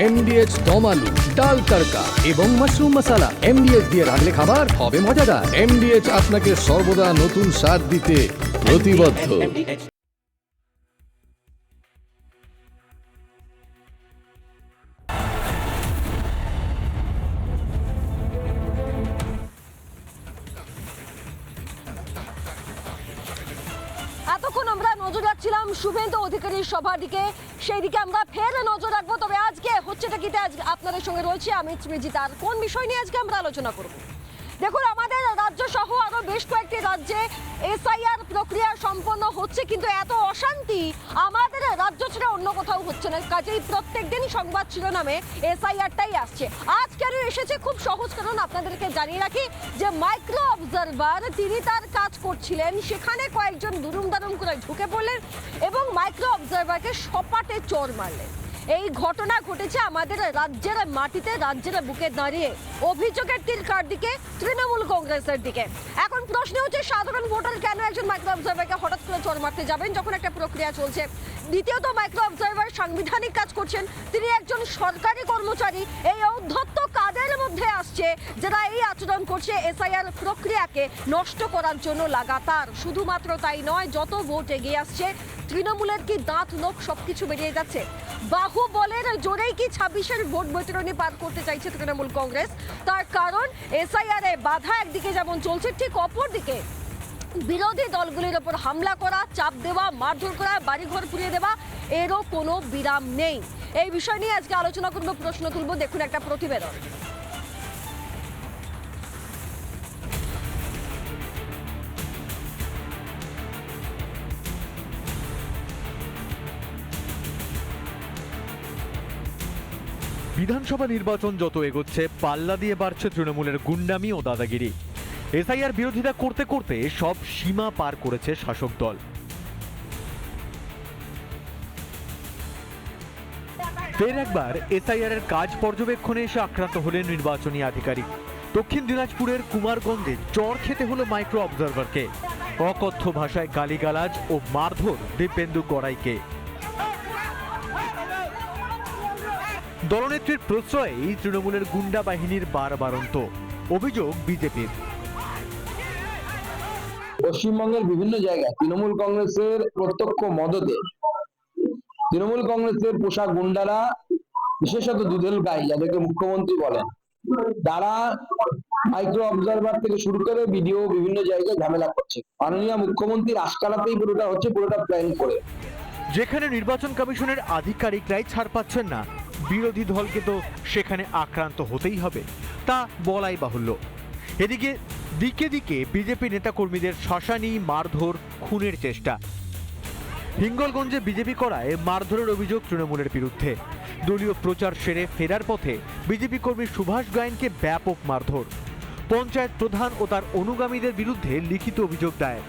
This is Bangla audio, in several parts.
এমডিএচ দম আলু, ডাল তড়কা এবং মাশরুম মশলা। এমডিএচ দিয়ে রাঁধলে খাবার হবে মজাদার। এমডিএচ আপনাকে সর্বদা নতুন স্বাদ দিতে প্রতিবদ্ধ। এতক্ষণ আমরা নজর রাখছিলাম শুভেন্দু অধিকারীর সভার দিকে, সেই দিকে আমরা ফের নজর রাখবো। তবে আজকে হচ্ছেটা কি, আজকে আপনাদের সঙ্গে রয়েছে আমি সৃজিত। আর কোন বিষয় নিয়ে আজকে আমরা আলোচনা করব? দেখুন, আমাদের রাজ্য সহ আরো বেশ কয়েকটি রাজ্যে এসআইআর প্রক্রিয়া সম্পন্ন হচ্ছে, কিন্তু এত অশান্তি আমাদের রাজ্য ছেড়ে অন্য কোথাও হচ্ছে না। কাজেই প্রত্যেক দিনই সংবাদ শিরোনামে এসআইআরটাই আসছে। আজ কেন এসেছে খুব সহজ কারণ আপনাদেরকে জানিয়ে রাখি যে মাইক্রো অবজারভার তিনি তার কাজ করছিলেন, সেখানে কয়েকজন দুরুম দারুম করে ঢুকে পড়লেন এবং মাইক্রো অবজারভারকে সপাটে চড় মারলেন। এই ঘটনা ঘটেছে আমাদের রাজ্যের মাটিতে, রাজ্যের বুকে দাঁড়িয়ে। অভিযোগের তীর কার দিকে? তৃণমূল কংগ্রেসের দিকে। এখন প্রশ্ন হচ্ছে, সাধারণ ভোটার কেন একজন মাইক্রো অবজারভারকে হঠাৎ করে চড় মারতে যাবেন যখন একটা প্রক্রিয়া চলছে? দ্বিতীয়ত, মাইক্রো অবজারভার সাংবিধানিক কাজ করছেন, তিনি একজন সরকারি কর্মচারী। এই ঔদ্ধত্য কাদের মধ্যে আসছে যারা এই আচরণ করছে এসআইআর প্রক্রিয়াকে নষ্ট করার জন্য লাগাতার? শুধুমাত্র তাই নয়, যত ভোট এগিয়ে আসছে তৃণমূলের কি দাঁত লোক সবকিছু বেরিয়ে যাচ্ছে। বাহুবলের জোরেই কি 26-এর ভোট বৈতরণী পার করতে চাইছে তৃণমূল কংগ্রেস? তার কারণ এসআইআর এ বাধা একদিকে যেমন চলছে, ঠিক অপরদিকে বিরোধী দলগুলির ওপর হামলা করা, চাপ দেওয়া, মারধর করা, বাড়িঘর পুড়িয়ে দেওয়া, এরও কোনো বিরাম নেই। এই বিষয় নিয়ে আজকে আলোচনা করবো, প্রশ্ন তুলবো। দেখুন একটা প্রতিবেদন। বিধানসভা নির্বাচন যত এগোচ্ছে, পাল্লা দিয়ে বাড়ছে তৃণমূলের গুন্ডামি ও দাদাগিরি। এসআইআর বিরোধিতা করতে করতে সব সীমা পার করেছে শাসক দল। ফের একবার এসআইআর এর কাজ পর্যবেক্ষণে এসে আক্রান্ত হলেন নির্বাচনী আধিকারিক। দক্ষিণ দিনাজপুরের কুমারগঞ্জে চড় খেতে হলো মাইক্রো অবজারভারকে। অকথ্য ভাষায় গালিগালাজ ও মারধর দিব্যেন্দু গড়াইকে। দলনেত্রীর প্রশ্রয়েই তৃণমূলের গুন্ডা বাহিনীর বারবারন্ত অভিযোগ বিজেপির। পশ্চিমবঙ্গের বিভিন্ন জায়গায় তৃণমূল কংগ্রেসের প্রত্যক্ষ মদতে তৃণমূল কংগ্রেসের পোশাক গুন্ডারা, বিশেষত দুধেল গাই যাদেরকে মুখ্যমন্ত্রী বলেন, তারা মাইক্রো অবজারভার থেকে শুরু করে ভিডিও বিভিন্ন জায়গায় ঝামেলা করছে। মাননীয় মুখ্যমন্ত্রীর আশকারাতেই পুরোটা হচ্ছে, পুরোটা প্ল্যান করে। যেখানে নির্বাচন কমিশনের আধিকারিকরাই ছাড় পাচ্ছেন না, বিরোধী দলকে তো সেখানে আক্রান্ত হতেই হবে, তা বলাই বাহুল্য। এদিকে দিকে দিকে বিজেপি নেতাকর্মীদের শ্মশানি, মারধর, খুনের চেষ্টা। হিঙ্গলগঞ্জে বিজেপি করায় মারধরের অভিযোগ তৃণমূলের বিরুদ্ধে। দলীয় প্রচার সেরে ফেরার পথে বিজেপি কর্মী সুভাষ গায়েনকে ব্যাপক মারধর। পঞ্চায়েত প্রধান ও তার অনুগামীদের বিরুদ্ধে লিখিত অভিযোগ দায়ের।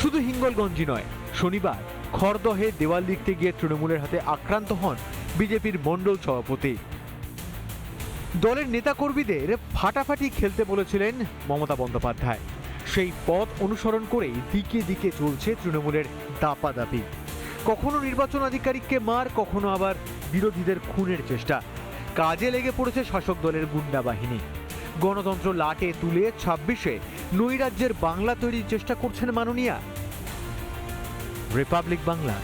শুধু হিঙ্গলগঞ্জই নয়, শনিবার খড়দহে দেওয়াল লিখতে গিয়ে তৃণমূলের হাতে আক্রান্ত হন বিজেপির মণ্ডল সভাপতি। দলের নেতাকর্মীদের ফাটাফাটি খেলতে বলেছিলেন মমতা বন্দ্যোপাধ্যায়। সেই পথ অনুসরণ করেই দিকে দিকে চলছে তৃণমূলের দাপাদাপি। কখনো নির্বাচন আধিকারিককে মার, কখনো আবার বিরোধীদের খুনের চেষ্টা। কাজে লেগে পড়েছে শাসক দলের গুন্ডা বাহিনী। গণতন্ত্র লাটে তুলে 26-এ নৈরাজ্যের বাংলা তৈরির চেষ্টা করছেন মাননীয়া। রিপাবলিক বাংলা।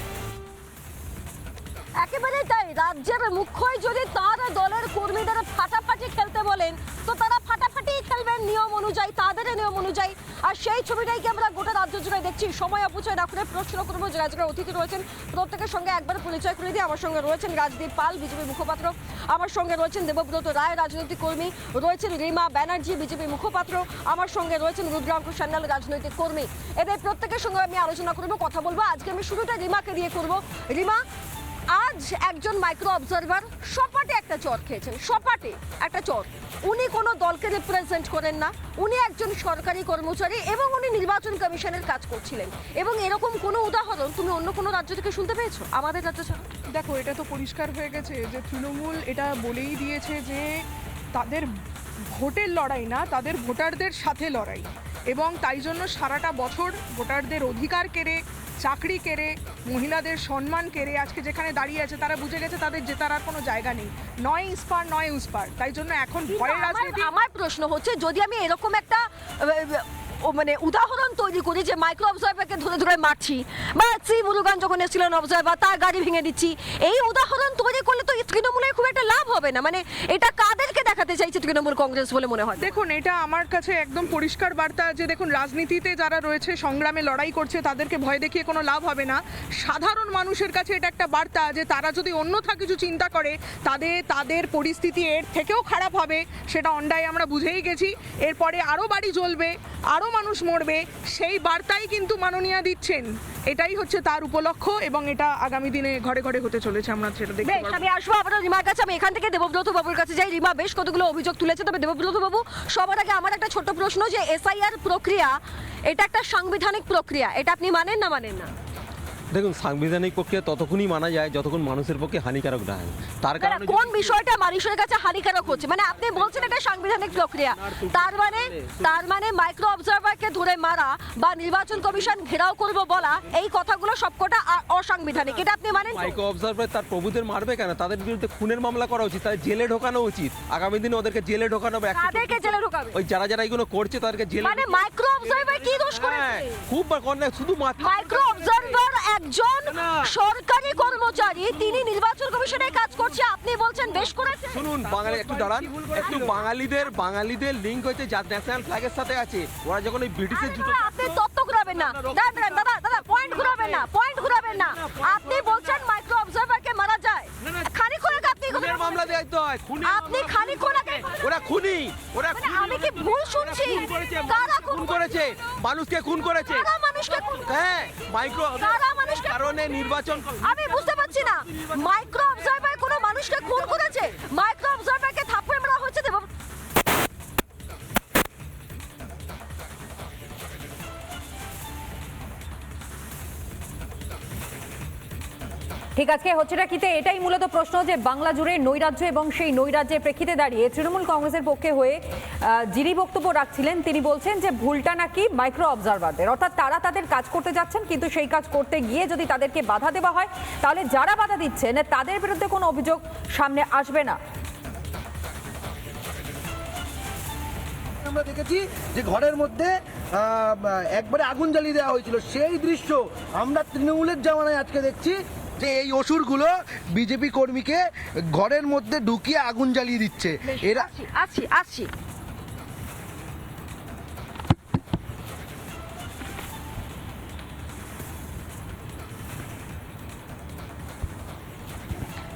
একেবারে তাই, রাজ্যের মুখ্যই যদি তার দলের কর্মীদের ফাটাফাটি খেলতে বলেন, তো তারা ফাটাফাটি খেলবেন নিয়ম অনুযায়ী, তাদের নিয়ম অনুযায়ী। আর সেই ছবিটাই কি আমরা গোটা রাজ্য জুড়ে দেখছি। সময় অপচয় না করে প্রশ্ন করবো, যারা যারা অতিথি রয়েছেন প্রত্যেকের সঙ্গে একবার পরিচয় করে দিয়ে। আমার সঙ্গে রয়েছেন রাজদীপ পাল, বিজেপি মুখপাত্র। আমার সঙ্গে রয়েছেন দেবব্রত রায়, রাজনৈতিক কর্মী। রয়েছেন রিমা ব্যানার্জি, বিজেপি মুখপাত্র। আমার সঙ্গে রয়েছেন রুদ্রাঙ্ক সান্যাল, রাজনৈতিক কর্মী। এদের প্রত্যেকের সঙ্গে আমি আলোচনা করবো, কথা বলবো। আজকে আমি শুরুটা রিমাকে দিয়ে করবো। রিমা, আজ একজন মাইক্রো অবজারভার সপাটে একটা চড় খেয়েছেন, সপাটে একটা চড়। উনি কোনো দলকে রিপ্রেজেন্ট করেন না, উনি একজন সরকারি কর্মচারী এবং উনি নির্বাচন কমিশনের কাজ করছিলেন। এবং এরকম কোনো উদাহরণ তুমি অন্য কোনো রাজ্য থেকে শুনতে পেয়েছো আমাদের রাজ্য ছাড়া? দেখো, এটা তো পরিষ্কার হয়ে গেছে যে তৃণমূল এটা বলেই দিয়েছে যে তাদের ভোটের লড়াই না, তাদের ভোটারদের সাথে লড়াই। এবং তাই জন্য সারাটা বছর ভোটারদের অধিকার কেড়ে চাকরি কেড়ে, মহিলাদের সম্মান কেড়ে আজকে যেখানে দাঁড়িয়ে আছে, তারা বুঝে গেছে তাদের জেতার আর কোনো জায়গা নেই। নয় ইস্পার নয় উস্পার। তাই জন্য এখন ভয়ের রাজনীতি। আমার প্রশ্ন হচ্ছে, যদি আমি এরকম একটা মানে উদাহরণ তৈরি করি যে মাইক্রো অবজারভারকে ধরে ধরে মারছি, বা শ্রী মুরুগান যখন এসেছিলেন অবজারভার তার গাড়ি ভেঙে দিচ্ছি, এই উদাহরণ তৈরি করলে তো তৃণমূলের খুব একটা লাভ হবে না। মানে এটা কাদেরকে দেখাতে চাইছে তৃণমূল কংগ্রেস বলে মনে হয়? দেখুন, এটা আমার কাছে একদম পরিষ্কার বার্তা যে দেখুন, রাজনীতিতে যারা রয়েছে, সংগ্রামে লড়াই করছে, তাদেরকে ভয় দেখিয়ে কোনো লাভ হবে না। সাধারণ মানুষের কাছে এটা একটা বার্তা যে তারা যদি অন্যথা কিছু চিন্তা করে, তাদের পরিস্থিতি এর থেকেও খারাপ হবে। সেটা অন্যায় আমরা বুঝেই গেছি। এরপরে আরও বাড়ি জ্বলবে, আরও মানুষ মরবে, সেই বার্তাই কিন্তু মাননীয়া দিচ্ছেন। এটাই হচ্ছে তার উপলক্ষ, এবং এটা আগামী দিনে ঘরে ঘরে হতে চলেছে, আমরা সেটা দেখতে বেশ, পাবো। আমি আসবো আবার রিমার কাছে। আমি এখান থেকে দেবব্রত বাবুর কাছে যাই। রিমা বেশ কতগুলো অভিযোগ তুলেছে, তবে দেবব্রত বাবু, সবার আগে আমার একটা ছোট্ট প্রশ্ন, যে এসআইআর প্রক্রিয়া এটা একটা সাংবিধানিক প্রক্রিয়া, এটা আপনি মানেন না মানেন না? দেখুন, সাংবিধানিক প্রক্রিয়া ততক্ষণই মানা যায় যতক্ষণ মানুষের পক্ষে হানিকারক না হয়। তার কারণে কোন বিষয়টা মানুষের কাছে হানিকারক হচ্ছে? মানে আপনি বলছেন এটা সাংবিধানিক প্রক্রিয়া, তার মানে মাইক্রো অবজারভারকে ধরে মারা বা নির্বাচন কমিশন ঘেরাও করব বলা, এই কথাগুলো সবকটা অসাংবিধানিক, এটা আপনি মানেন? মাইক্রো অবজারভার তার প্রভুদের মারবে কেন? তাদের বিরুদ্ধে খুনের মামলা করা উচিত, তাদের জেলে ঢোকানো উচিত। আগামী দিনে ওদেরকে জেলে ঢোকানো হবে। কাদেরকে জেলে ঢোকাবে? ওই যারা এগুলো করছে তাদেরকে জেলে। মানে মাইক্রো অবজারভার কি দোষ করেছে? খুব অন্যায়, শুধু মাত্র মাইক্রো অবজারভার একজন সরকারি কর্মচারী, তিনি নির্বাচন কমিশনে কাজ করছে, আপনি বলছেন দেশ করেছে? শুনুন, বাঙালি একটু দাঁড়ান, একটু বাঙালিদের লিঙ্ক হচ্ছে ন্যাশনাল ফ্ল্যাগের সাথে আছে। ওরা যখন ওই ব্রিটিশের জুতো। আপনি তত্ত্ব ঘুরাবেন না, দাদা পয়েন্ট ঘুরাবেন না। আপনি বলছেন মাইক্রো অবজারভারকে মারা যায়, খানিকক্ষণ আগে আপনি খুনের মামলা দেয় তো হয়। আপনি খানিকক্ষণ আগে ওরা খুনি, ওরা মানে আমি কি ভুল শুনছি? কারা খুন করেছে? মানুষকে খুন করেছে। কারা মানুষকে খুন? হ্যাঁ, মাইক্রো কারা মানুষকে? কারণে নির্বাচন। আমি বুঝতে পারছি না, মাইক্রো অবজারভার কোনো মানুষকে খুন করেছে? মাইক্রো অবজারভারকে থাপ্পড় মারা হয়েছে দেব। ঠিক আছে, হচ্ছেটা কিতে এটাই মূলত প্রশ্ন, যে বাংলা জুড়ে নৈরাজ্য এবং সেই নৈরাজ্যের প্রেক্ষিতে দাঁড়িয়ে তৃণমূল কংগ্রেসের পক্ষে হয়ে যিনি বক্তব্য রাখছিলেন তিনি বলছেন যে ভুলটা নাকি মাইক্রো অবজারভারদের, অর্থাৎ তারা তাদের কাজ করতে যাচ্ছেন, কিন্তু সেই কাজ করতে গিয়ে যদি তাদেরকে বাধা দেওয়া হয়, তাহলে যারা বাধা দিচ্ছেন তাদের বিরুদ্ধে কোনো অভিযোগ সামনে আসবে না। আমরা দেখেছি যে ঘরের মধ্যে একবারে আগুন জ্বালিয়ে দেওয়া হয়েছিল, সেই দৃশ্য আমরা তৃণমূলের জামানায় আজকে দেখছি যে এই অসুরগুলো বিজেপি কর্মীকে ঘরের মধ্যে ঢুকিয়ে আগুন জ্বালিয়ে দিচ্ছে। এরা আসছি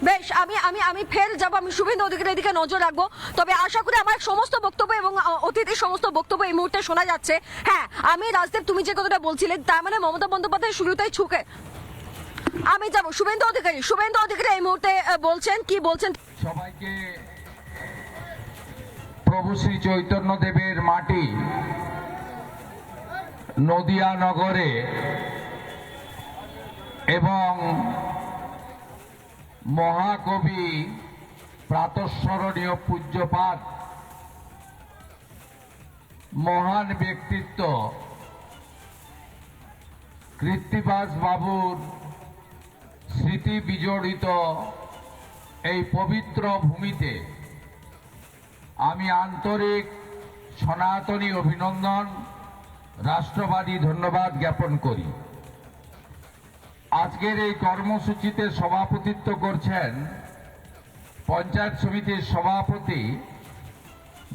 বেশ, আমি ফের যাবো। আমি শুভেন্দু অধিকারীর দিকে নজর রাখবো, তবে আশা করি আমার সমস্ত বক্তব্য এবং অতিথির সমস্ত বক্তব্য এই মুহূর্তে শোনা যাচ্ছে। হ্যাঁ, আমি রাজদেব, তুমি যে কথাটা বলছিলে, তার মানে মমতা বন্দ্যোপাধ্যায় শুরুতেই ছুকে। আমি যাবো শুভেন্দু অধিকারী এই মুহূর্তে বলছেন, কি বলছেন? সবাইকে প্রভু শ্রী চৈতন্য দেবের মাটি নদিয়া নগরে এবং মহাকবি প্রাতঃস্মরণীয় পূজ্যপাদ মহান ব্যক্তিত্ব কৃত্তিবাস বাবুর স্মৃতি বিজড়িত এই পবিত্র ভূমিতে আমি আন্তরিক সনাতনী অভিনন্দন, রাষ্ট্রবাদী ধন্যবাদ জ্ঞাপন করি। আজকের এই কর্মসূচিতে সভাপতিত্ব করছেন পঞ্চায়েত সমিতির সভাপতি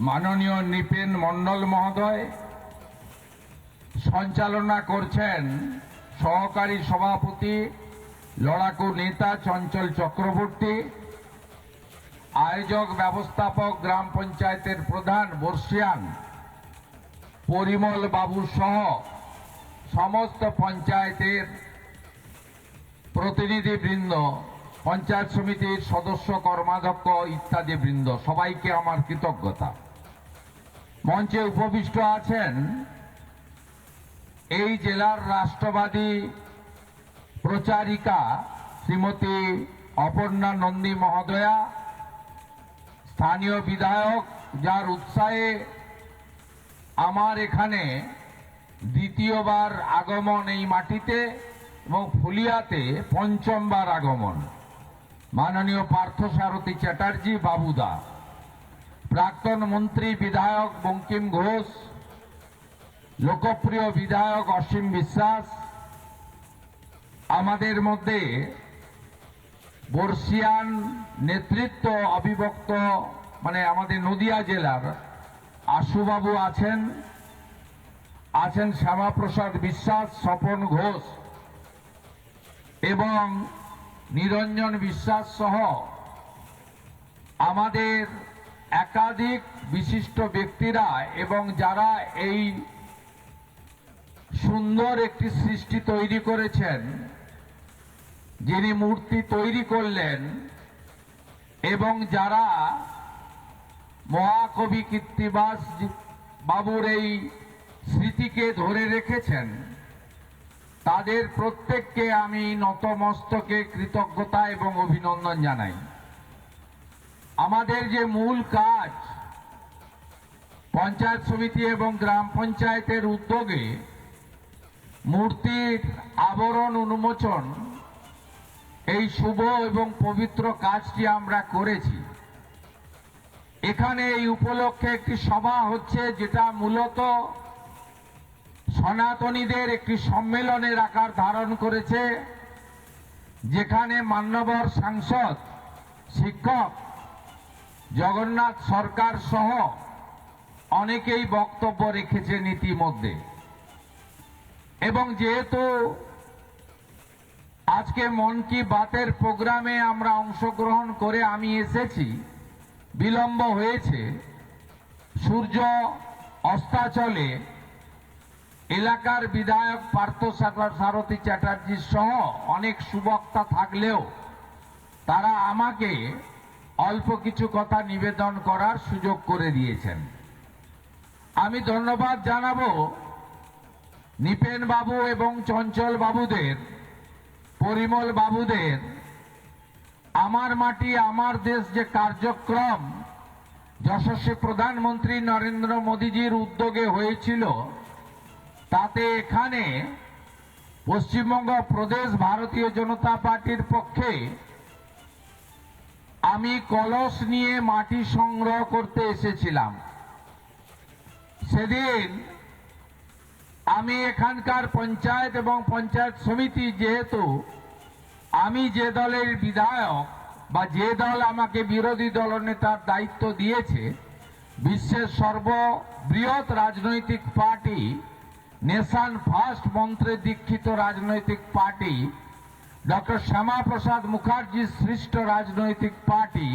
মাননীয় নৃপেন মণ্ডল মহোদয়, সঞ্চালনা করছেন সহকারী সভাপতি লড়াকু নেতা চঞ্চল চক্রবর্তী, আয়োজক ব্যবস্থাপক গ্রাম পঞ্চায়েতের প্রধান বর্ষিয়ান পরিমল বাবু সহ সমস্ত পঞ্চায়েতের প্রতিনিধিবৃন্দ, পঞ্চায়েত সমিতির সদস্য কর্মাধ্যক্ষ ইত্যাদি বৃন্দ, সবাইকে আমার কৃতজ্ঞতা। মঞ্চে উপবিষ্ট আছেন এই জেলার রাষ্ট্রবাদী প্রচারিকা শ্রীমতী অপর্ণা নন্দী মহোদয়া, স্থানীয় বিধায়ক, যার উৎসাহে আমার এখানে দ্বিতীয়বার আগমন এই মাটিতে, এবং ফুলিয়াতে পঞ্চমবার আগমন। মাননীয় পার্থসারথী চ্যাটার্জি বাবুদা, প্রাক্তন মন্ত্রী বিধায়ক বঙ্কিম ঘোষ, লোকপ্রিয় বিধায়ক অসীম বিশ্বাস, আমাদের মধ্যে বর্ষিয়ান নেতৃত্ব অবিভক্ত মানে আমাদের নদিয়া জেলার আশুবাবু আছেন, শ্যামাপ্রসাদ বিশ্বাস, স্বপন ঘোষ এবং নিরঞ্জন বিশ্বাস সহ আমাদের একাধিক বিশিষ্ট ব্যক্তিরা এবং যারা এই সুন্দর একটি সৃষ্টি তৈরি করেছেন, যিনি মূর্তি তৈরি করলেন এবং যারা মহাকবি কীর্তিবাস বাবুর এই স্মৃতিকে ধরে রেখেছেন, তাদের প্রত্যেককে আমি নতমস্তকে কৃতজ্ঞতা এবং অভিনন্দন জানাই। আমাদের যে মূল কাজ, পঞ্চায়েত সমিতি এবং গ্রাম পঞ্চায়েতের উদ্যোগে মূর্তির আবরণ উন্মোচন, এই শুভ এবং পবিত্র কাজটি আমরা করেছি। এখানে এই উপলক্ষে একটি সভা হচ্ছে, যেটা মূলত সনাতনীদের একটি সম্মেলনের আকার ধারণ করেছে, যেখানে মান্যবর সাংসদ, শিক্ষক, জগন্নাথ সরকার সহ অনেকেই বক্তব্য রেখেছেন ইতিমধ্যে। এবং যেহেতু আজকে মন কি বাতের প্রোগ্রামে আমরা অংশগ্রহণ করে আমি এসেছি, বিলম্ব হয়েছে, সূর্য অস্তাচলে এলাকার বিধায়ক পার্থসারথী চ্যাটার্জি সহ অনেক সুবক্তা থাকলেও তারা আমাকে অল্প কিছু কথা নিবেদন করার সুযোগ করে দিয়েছেন। আমি ধন্যবাদ জানাবো নিপেন বাবু এবং চঞ্চল বাবুদের, পরিমল বাবুদের আমার মাটি আমার দেশ যে কার্যক্রম যশস্বী প্রধানমন্ত্রী নরেন্দ্র মোদীজির উদ্যোগে হয়েছিল, তাতে এখানে পশ্চিমবঙ্গ প্রদেশ ভারতীয় জনতা পার্টির পক্ষে আমি কলস নিয়ে মাটি সংগ্রহ করতে এসেছিলাম। সেদিন আমি এখানকার পঞ্চায়েত এবং পঞ্চায়েত সমিতি, যেহেতু আমি যে দলের বিধায়ক বা যে দল আমাকে বিরোধী দলনেতার দায়িত্ব দিয়েছে, বিশ্বের সর্ববৃহৎ রাজনৈতিক পার্টি, নেশন ফার্স্ট মন্ত্রে দীক্ষিত রাজনৈতিক পার্টি, ডক্টর শ্যামাপ্রসাদ মুখার্জি সৃষ্ট রাজনৈতিক পার্টি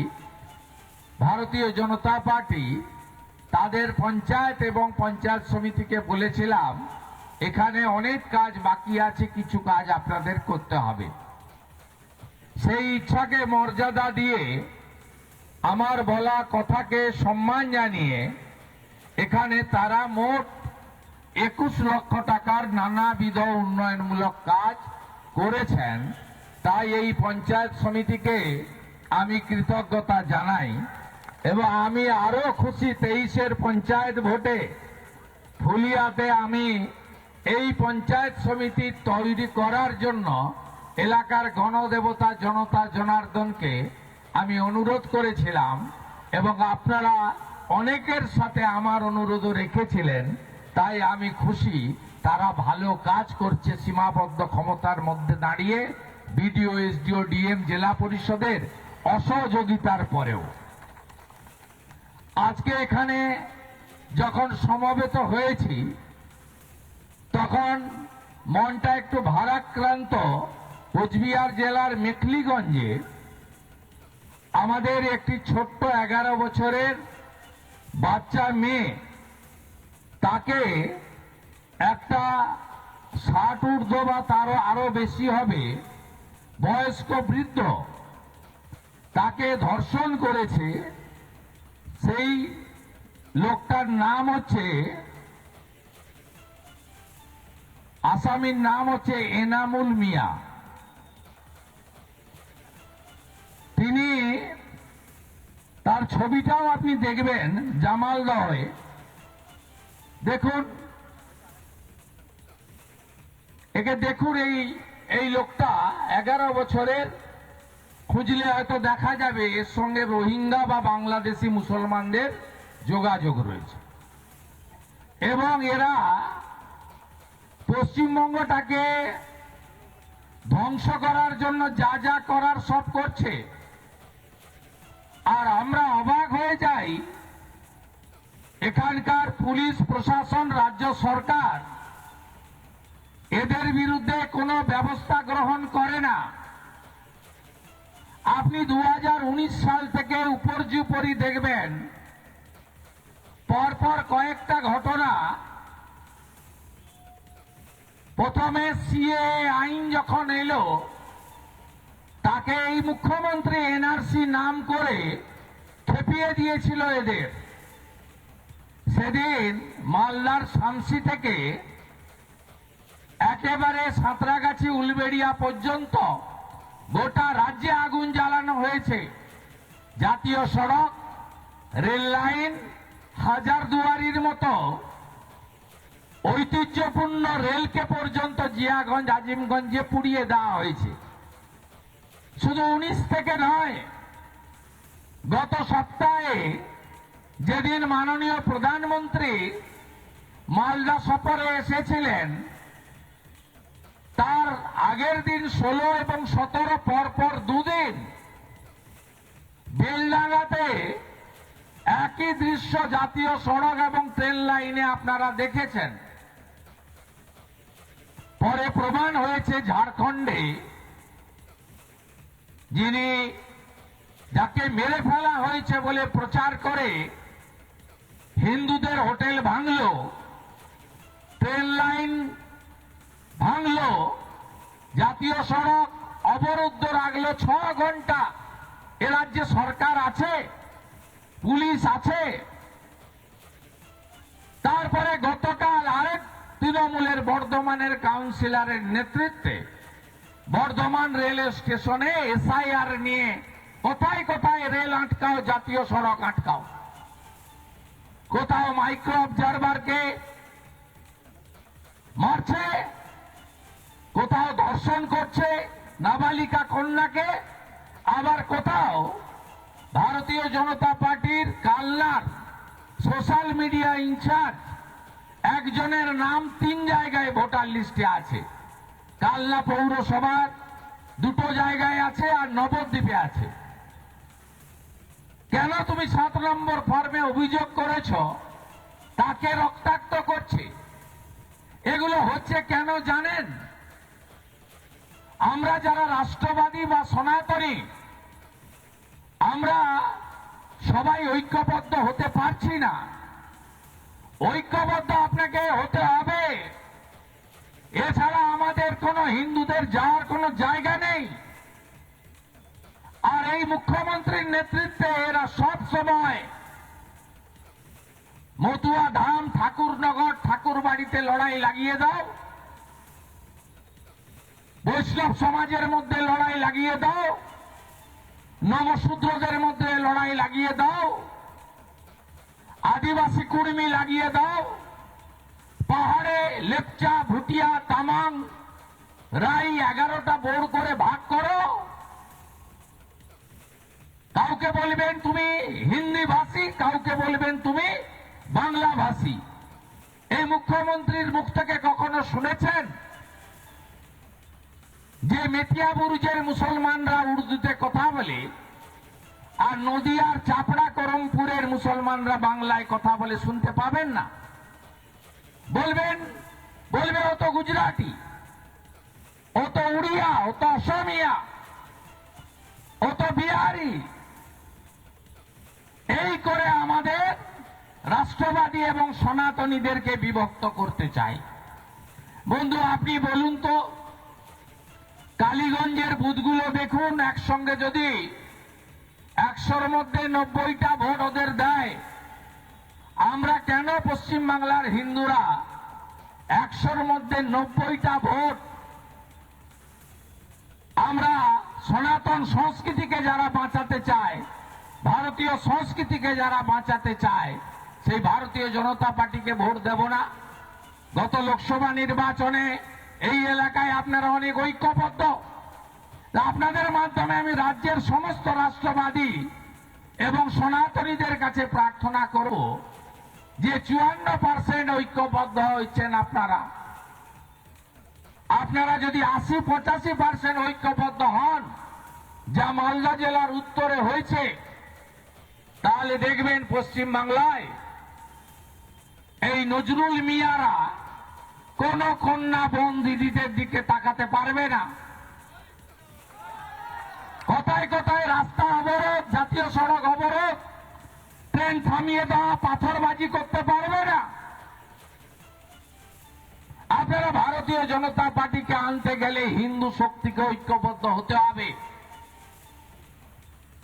ভারতীয় জনতা পার্টি, তাদের পঞ্চায়েত এবং পঞ্চায়েত সমিতিকে বলেছিলাম এখানে অনেক কাজ বাকি আছে, কিছু কাজ আপনাদের করতে হবে। সেই ইচ্ছাকে মর্যাদা দিয়ে, আমার বলা কথাকে সম্মান জানিয়ে এখানে তারা মোট 21 লক্ষ টাকার নানাবিধ উন্নয়নমূলক কাজ করেছেন। তাই এই পঞ্চায়েত সমিতিকে আমি কৃতজ্ঞতা জানাই এবং আমি আরো খুশি 23-এর পঞ্চায়েত ভোটে ফুলিয়াতে আমি এই পঞ্চায়েত সমিতি তৈরি করার জন্য এলাকার গণদেবতা জনতা জনার্দনকে আমি অনুরোধ করেছিলাম এবং আপনারা অনেকের সাথে আমার অনুরোধও রেখেছিলেন। তাই আমি খুশি তারা ভালো কাজ করছে সীমাবদ্ধ ক্ষমতার মধ্যে দাঁড়িয়ে, বিডিও, এসডিও, ডিএম, জেলা পরিষদের অসহযোগিতার পরেও। আজকে এখানে যখন সমবেত হয়েছি তখন মনটা একটু ভারাক্রান্ত। কোচবিহার জেলার মেখলিগঞ্জে আমাদের একটি ছোট্ট 11 বছরের বাচ্চা মেয়ে, তাকে একটা 60 ঊর্ধ্ব বা তারও আরো বেশি হবে বয়স্ক বৃদ্ধ তাকে ধর্ষণ করেছে। সেই লোকটার নাম হচ্ছে, আসামির নাম হচ্ছে এনামুল মিয়া। তিনি, তার ছবিটাও আপনি দেখবেন জামালদহে। দেখুন, একে দেখুন, এই এই লোকটা 11 বছরের, খুঁজলে হয়তো দেখা যাবে এর সঙ্গে রোহিঙ্গা বা বাংলাদেশি মুসলমানদের যোগাযোগ রয়েছে এবং এরা পশ্চিমবঙ্গটাকে ধ্বংস করার জন্য যা যা করার সব করছে। আর আমরা অবাক হয়ে যাই, এখানকার পুলিশ প্রশাসন, রাজ্য সরকার এদের বিরুদ্ধে কোনো ব্যবস্থা গ্রহণ করে না। আপনি 2019 সাল থেকে উপর্যুপরি দেখবেন পরপর কয়েকটা ঘটনা। প্রথমে সিএ আইন যখন এলো, তাকে এই মুখ্যমন্ত্রী এনআরসি নাম করে খেপিয়ে দিয়েছিল এদের। সেদিন মালদার শামসি থেকে একেবারে সাঁতরাগাছি উলবেড়িয়া পর্যন্ত গোটা রাজ্যে আগুন জ্বালানো হয়েছে। জাতীয় সড়ক, রেল লাইন, হাজারদুয়ারির মতো ঐতিহ্যপূর্ণ রেলকে পর্যন্ত জিয়াগঞ্জ, আজিমগঞ্জে পুড়িয়ে দেওয়া হয়েছে। শুধু 19 থেকে নয়, গত সপ্তাহে যেদিন মাননীয় প্রধানমন্ত্রী মালদা সফরে এসেছিলেন, তার আগের দিন 16 এবং 17 পরপর দুদিন বেলডাঙ্গাতে একই দৃশ্য জাতীয় সড়ক এবং ট্রেন লাইনে আপনারা দেখেছেন। পরে প্রমাণ হয়েছে ঝাড়খণ্ডে যিনি, যাকে মেরে ফেলা হয়েছে বলে প্রচার করে হিন্দুদের হোটেল ভাঙলো, ট্রেন লাইন ভাঙলো, জাতীয় সড়ক অবরুদ্ধ রাখলো 6 ঘন্টা। এ রাজ্যে সরকার আছে, পুলিশ আছে। তারপরে গতকাল আরেক তৃণমূলের বর্ধমানের কাউন্সিলরের নেতৃত্বে বর্ধমান রেল স্টেশনে এসআইআর নিয়ে কোথায় কোথায় রেল আটকাও, জাতীয় সড়ক আটকাও, কোথাও মাইক্রো অবজারভারকে মারছে, কোথাও ধর্ষণ করছে নাবালিকা কন্যাকে, আবার কোথাও ভারতীয় জনতা পার্টির কালনার সোশ্যাল মিডিয়া ইনচার্জ একজনের নাম 3 জায়গায় ভোটার লিস্টে আছে। কালনা পৌরসভার 2 জায়গায় আছে আর নবদ্বীপে আছে। কেন তুমি 7 নম্বর ফর্মে অভিযোগ করেছ, তাকে রক্তাক্ত করছে? এগুলো হচ্ছে কেন জানেন? আমরা যারা রাষ্ট্রবাদী বা সনাতনী, আমরা সবাই ঐক্যবদ্ধ হতে পারছি না। ঐক্যবদ্ধ আপনাকে হতে হবে, এছাড়া আমাদের কোনো হিন্দুদের যাওয়ার কোনো জায়গা নেই। আর এই মুখ্যমন্ত্রীর নেতৃত্বে এরা সব সময় মতুয়া ধাম, ঠাকুরনগর, ঠাকুর বাড়িতে লড়াই লাগিয়ে দাও, বৈষ্ণব সমাজের মধ্যে লড়াই লাগিয়ে দাও, নমশূদ্রদের মধ্যে লড়াই লাগিয়ে দাও, আদিবাসী কুর্মী লাগিয়ে দাও, পাহাড়ে লেপচা, ভুটিয়া, তামাং, রাই 11টা বোর্ড করে ভাগ করো। কাউকে বলবেন তুমি হিন্দি ভাষী, কাউকে বলবেন তুমি বাংলা ভাষী। এই মুখ্যমন্ত্রীর মুখ থেকে কখনো শুনেছেন যে মেটিয়া বুরুজের মুসলমানরা উর্দুতে কথা বলে আর নদিয়ার চাপড়া করমপুরের মুসলমানরা বাংলায় কথা বলে? শুনতে পাবেন না। বলবে ও তো গুজরাটি, ও তো উড়িয়া, ও তো অসমিয়া, ও তো বিহারি। এই করে আমাদের রাষ্ট্রবাদী এবং সনাতনীদেরকে বিভক্ত করতে চাই। বন্ধু, আপনি বলুন তো, কালীগঞ্জের বুথগুলো দেখুন, একসঙ্গে যদি 100-র মধ্যে 90টা ভোট ওদের দেয়, আমরা কেন পশ্চিমবাংলার হিন্দুরা 100-র মধ্যে 90টা ভোট? আমরা সনাতন সংস্কৃতিকে যারা বাঁচাতে চায়, ভারতীয় সংস্কৃতিকে যারা বাঁচাতে চায়, সেই ভারতীয় জনতা পার্টিকে ভোট দেব না? গত লোকসভা নির্বাচনে এই এলাকায় আপনারা অনেক ঐক্যবদ্ধ। আপনাদের মাধ্যমে আমি রাজ্যের সমস্ত রাষ্ট্রবাদী এবং সনাতনীদের কাছে প্রার্থনা করব যে 54% ঐক্যবদ্ধ হয়েছেন আপনারা। আপনারা যদি 80-85% ঐক্যবদ্ধ হন, যা মালদা জেলার উত্তরে হয়েছে, তাহলে দেখবেন পশ্চিম বাংলায় এই নজরুল মিয়ারা কোন কন্যা বোন দিদিদের দিকে তাকাতে পারবে না। কোথায় কোথায় রাস্তা অবরোধ, জাতীয় সড়ক অবরোধ, ট্রেন থামিয়ে দেওয়া, পাথরবাজি করতে পারবে না। আপনারা ভারতীয় জনতা পার্টিকে আনতে গেলে হিন্দু শক্তিকে ঐক্যবদ্ধ হতে হবে,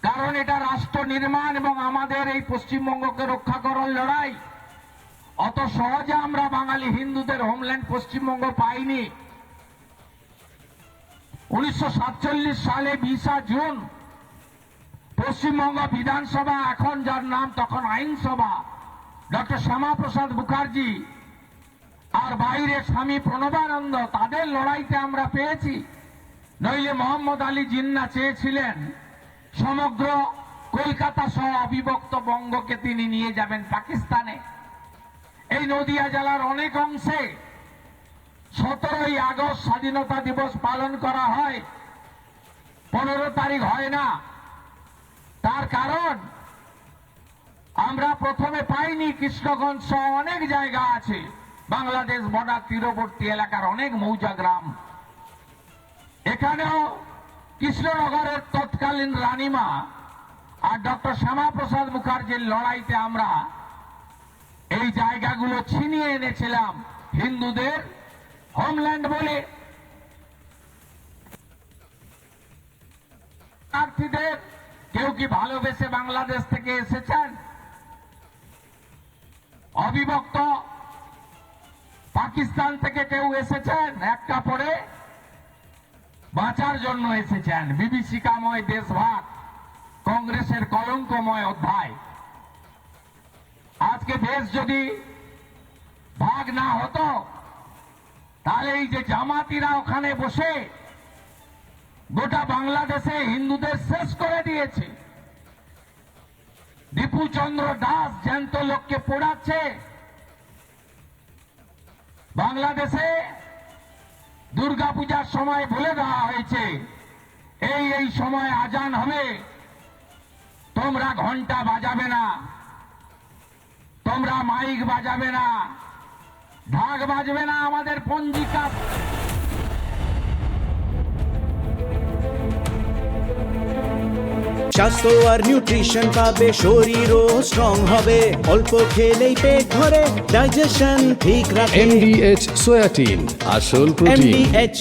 কারণ এটা রাষ্ট্র নির্মাণ এবং আমাদের এই পশ্চিমবঙ্গকে রক্ষা করার লড়াই। অত সহজে আমরা বাঙালি হিন্দুদের হোমল্যান্ড পশ্চিমবঙ্গ পাইনি। 1947 সালে 20 জুন পশ্চিমবঙ্গ বিধানসভা, এখন যার নাম তখন আইনসভা, ডক্টর শ্যামাপ্রসাদ মুখার্জি আর বাইরে স্বামী প্রণবানন্দ, তাদের লড়াইতে আমরা পেয়েছি। নইলে মোহাম্মদ আলী জিন্নাহ চেয়েছিলেন সমগ্র কলকাতা সহ অবিভক্ত বঙ্গকে তিনি নিয়ে যাবেন পাকিস্তানে। এই নদিয়া জেলার অনেক অংশে 17ই আগস্ট স্বাধীনতা দিবস পালন করা হয়, 15 তারিখ হয় না। তার কারণ আমরা প্রথমে পাইনি কৃষ্ণগঞ্জ সহ অনেক জায়গা আছে, বাংলাদেশ বর্ডার তীরবর্তী এলাকার অনেক মৌজা গ্রাম। এখানেও কৃষ্ণনগরের তৎকালীন রানীমা আর ডক্টর শ্যামাপ্রসাদ মুখার্জির লড়াইতে আমরা এই জায়গাগুলো ছিনিয়ে এনেছিলাম হিন্দুদের হোমল্যান্ড বলে। প্রার্থীদের কেউ কি ভালোবেসে বাংলাদেশ থেকে এসেছেন? অবিভক্ত পাকিস্তান থেকে কেউ এসেছেন? এক কাপড়ে বাঁচার জন্য এসেছেন। বিভীষিকাময় দেশভাগ, কংগ্রেসের কলঙ্কময় অধ্যায়। আজকে দেশ যদি ভাগ না হতো, তাহলে এই যে জামাতিরা ওখানে বসে গোটা বাংলাদেশে হিন্দুদের শেষ করে দিয়েছে। দীপু চন্দ্র দাস জ্যান্ত লোককে পোড়াচ্ছে। বাংলাদেশে দুর্গাপূজার সময় বলে দেওয়া হয়েছে এই সময় আজান হবে, তোমরা ঘন্টা বাজাবে না, তোমরা মাইক বাজাবে না, ঢাক বাজবে না। আমাদের পঞ্জিকা স্বাস্থ্য আর নিউট্রিশন পাবে, শরীরও স্ট্রং হবে, অল্প খেলেই পেট ভরে, ডাইজেশন ঠিক রাখে। MDH সোয়াটিন, আসল প্রোটিন। MDH